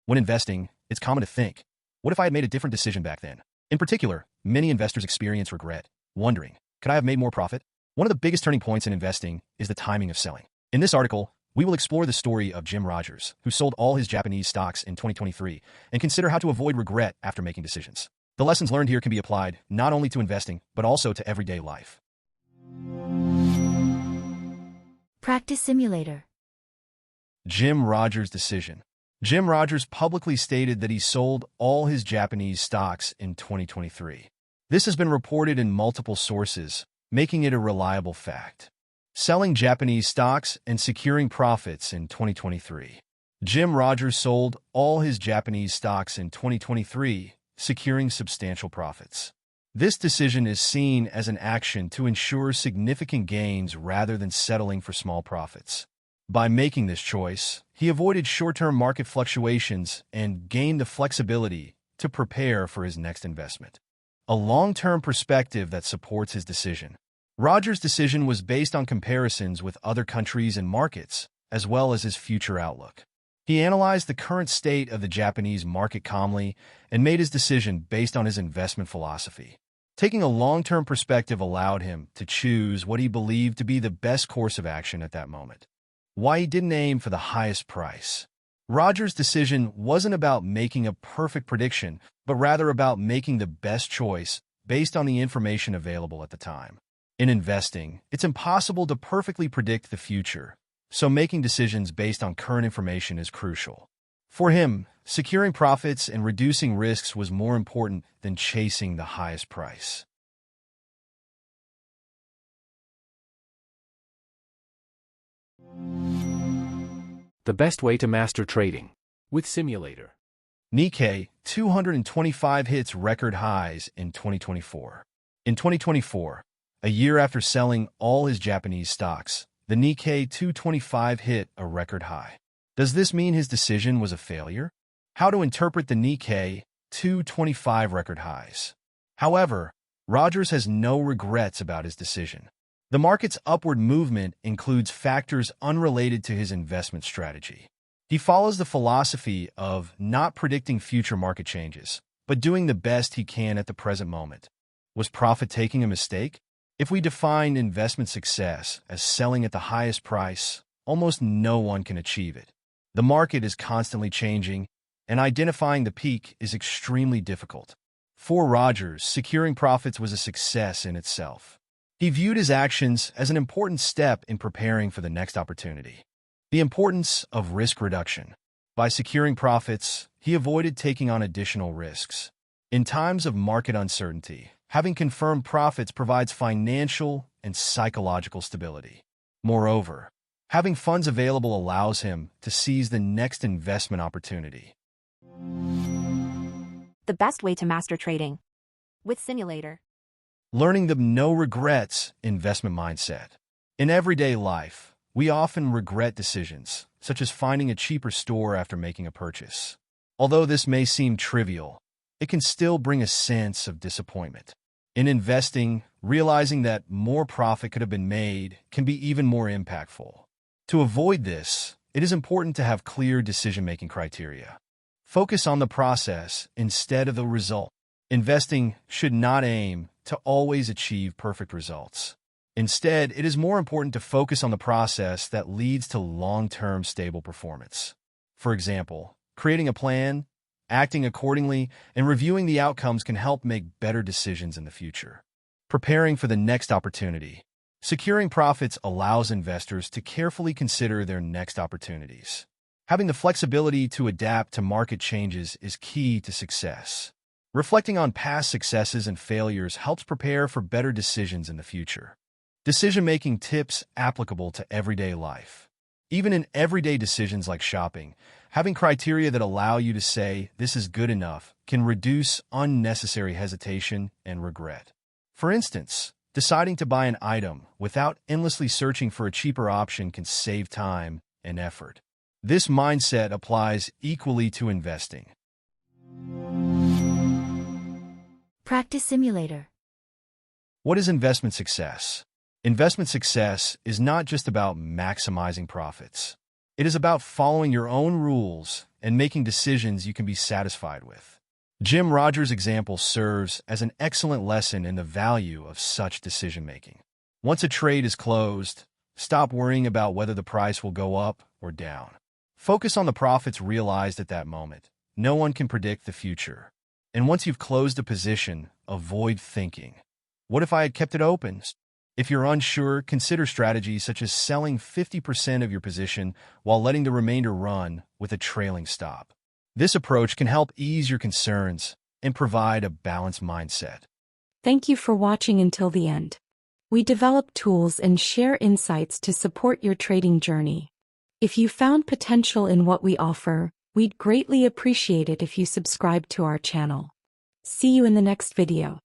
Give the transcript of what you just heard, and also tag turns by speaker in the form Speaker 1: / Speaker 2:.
Speaker 1: When investing, it's common to think, what if I had made a different decision back then? In particular, many investors experience regret, wondering, could I have made more profit? One of the biggest turning points in investing is the timing of selling. In this article, we will explore the story of Jim Rogers, who sold all his Japanese stocks in 2023, and consider how to avoid regret after making decisions. The lessons learned here can be applied not only to investing, but also to everyday life.
Speaker 2: Practice Simulator.
Speaker 1: Jim Rogers' decision. Jim Rogers publicly stated that he sold all his Japanese stocks in 2023. This has been reported in multiple sources, making it a reliable fact. Selling Japanese stocks and securing profits in 2023. Jim Rogers sold all his Japanese stocks in 2023, securing substantial profits. This decision is seen as an action to ensure significant gains rather than settling for small profits. By making this choice, he avoided short-term market fluctuations and gained the flexibility to prepare for his next investment. A long-term perspective that supports his decision. Rogers' decision was based on comparisons with other countries and markets, as well as his future outlook. He analyzed the current state of the Japanese market calmly and made his decision based on his investment philosophy. Taking a long-term perspective allowed him to choose what he believed to be the best course of action at that moment. Why he didn't aim for the highest price. Rogers' decision wasn't about making a perfect prediction, but rather about making the best choice based on the information available at the time. In investing, it's impossible to perfectly predict the future, so making decisions based on current information is crucial. For him, securing profits and reducing risks was more important than chasing the highest price.
Speaker 3: The best way to master trading with Simulator.
Speaker 1: Nikkei 225 hits record highs in 2024. In 2024, a year after selling all his Japanese stocks, the Nikkei 225 hit a record high. Does this mean his decision was a failure? How to interpret the Nikkei 225 record highs? However, Rogers has no regrets about his decision. The market's upward movement includes factors unrelated to his investment strategy. He follows the philosophy of not predicting future market changes, but doing the best he can at the present moment. Was profit-taking a mistake? If we define investment success as selling at the highest price, almost no one can achieve it. The market is constantly changing, and identifying the peak is extremely difficult. For Rogers, securing profits was a success in itself. He viewed his actions as an important step in preparing for the next opportunity. The importance of risk reduction. By securing profits, he avoided taking on additional risks. In times of market uncertainty, having confirmed profits provides financial and psychological stability. Moreover, having funds available allows him to seize the next investment opportunity.
Speaker 2: The best way to master trading with Simulator.
Speaker 1: Learning the no regrets investment mindset. In everyday life, we often regret decisions, such as finding a cheaper store after making a purchase. Although this may seem trivial, it can still bring a sense of disappointment. In investing, realizing that more profit could have been made can be even more impactful. To avoid this, it is important to have clear decision-making criteria. Focus on the process instead of the result. Investing should not aim to always achieve perfect results. Instead, it is more important to focus on the process that leads to long-term stable performance. For example, creating a plan, acting accordingly, and reviewing the outcomes can help make better decisions in the future. Preparing for the next opportunity. Securing profits allows investors to carefully consider their next opportunities. Having the flexibility to adapt to market changes is key to success. Reflecting on past successes and failures helps prepare for better decisions in the future. Decision-making tips applicable to everyday life. Even in everyday decisions like shopping, having criteria that allow you to say, "This is good enough," can reduce unnecessary hesitation and regret. For instance, deciding to buy an item without endlessly searching for a cheaper option can save time and effort. This mindset applies equally to investing.
Speaker 2: Practice Simulator.
Speaker 1: What is investment success? Investment success is not just about maximizing profits. It is about following your own rules and making decisions you can be satisfied with. Jim Rogers' example serves as an excellent lesson in the value of such decision-making. Once a trade is closed, stop worrying about whether the price will go up or down. Focus on the profits realized at that moment. No one can predict the future. And once you've closed a position, avoid thinking, "What if I had kept it open?" If you're unsure, consider strategies such as selling 50% of your position while letting the remainder run with a trailing stop. This approach can help ease your concerns and provide a balanced mindset.
Speaker 4: Thank you for watching until the end. We develop tools and share insights to support your trading journey. If you found potential in what we offer, we'd greatly appreciate it if you subscribe to our channel. See you in the next video.